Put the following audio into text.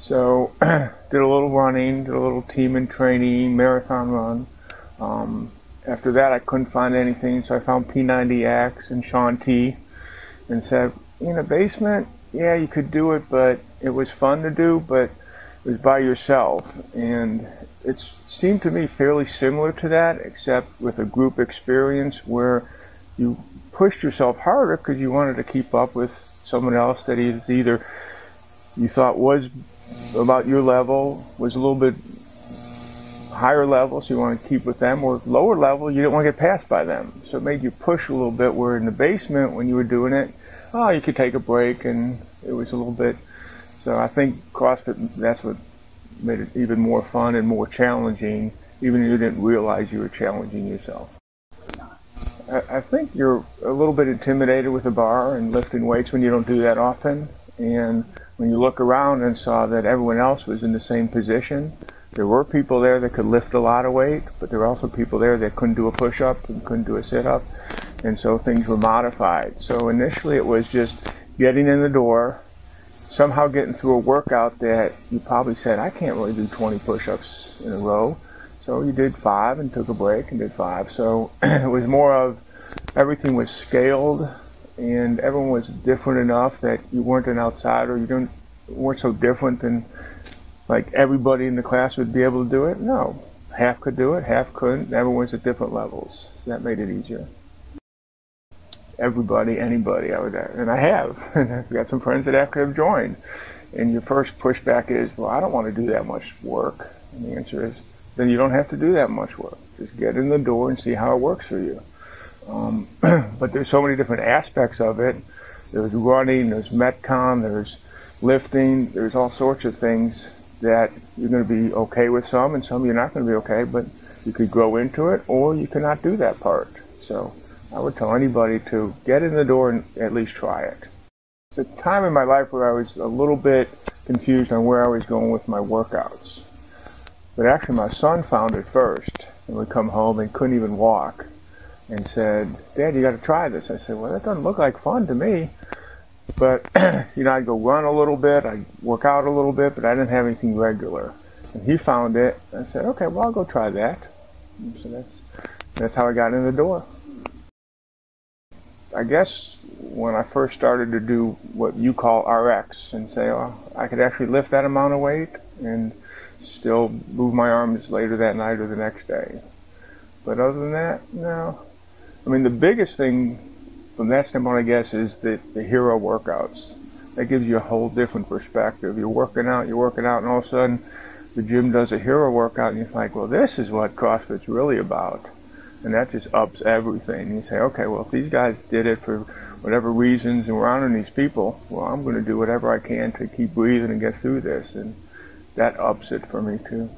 So did a little running, did a little team and training, marathon run. After that, I couldn't find anything, so I found P90X and Shaun T and said, in a basement, yeah, you could do it, but it was fun to do, but it was by yourself. And it seemed to me fairly similar to that, except with a group experience where you pushed yourself harder because you wanted to keep up with someone else that is either you thought was about your level, was a little bit higher level, so you want to keep with them, or lower level, you didn't want to get passed by them. So it made you push a little bit, where in the basement, when you were doing it, you could take a break, and it was a little bit. So I think CrossFit, that's what made it even more fun and more challenging, even if you didn't realize you were challenging yourself. I think you're a little bit intimidated with a bar and lifting weights when you don't do that often. And when you look around and saw that everyone else was in the same position, there were people there that could lift a lot of weight, but there were also people there that couldn't do a push-up and couldn't do a sit-up. And so things were modified. So initially it was just getting in the door, somehow getting through a workout that you probably said, I can't really do 20 push-ups in a row. So you did 5 and took a break and did 5. So it was more of everything was scaled, and everyone was different enough that you weren't an outsider. You weren't so different than like everybody in the class would be able to do it. No, half could do it, half couldn't. Everyone's at different levels. So that made it easier. Everybody, anybody, and I have. I've got some friends that actually have joined. And your first pushback is, well, I don't want to do that much work. And the answer is, then you don't have to do that much work. Just get in the door and see how it works for you. But there's so many different aspects of it. There's running, there's Metcon, there's lifting, there's all sorts of things that you're going to be okay with some, and some you're not going to be okay, but you could grow into it, or you cannot do that part. So I would tell anybody to get in the door and at least try it. It's a time in my life where I was a little bit confused on where I was going with my workouts. But actually my son found it first, and would come home and couldn't even walk, and said, Dad, you got to try this. I said, well, that doesn't look like fun to me. But, I'd go run a little bit, I'd work out a little bit, but I didn't have anything regular. And he found it, and I said, okay, well, I'll go try that. And so that's how I got in the door. I guess when I first started to do what you call RX, and say, oh, I could actually lift that amount of weight, and still move my arms later that night or the next day. But other than that, no. I mean, the biggest thing from that standpoint, I guess, is the hero workouts. That gives you a whole different perspective. You're working out, and all of a sudden the gym does a hero workout, and you're like, well, this is what CrossFit's really about. And that just ups everything. And you say, okay, well, if these guys did it for whatever reasons, and we're honoring these people, well, I'm going to do whatever I can to keep breathing and get through this. And that ups it for me, too.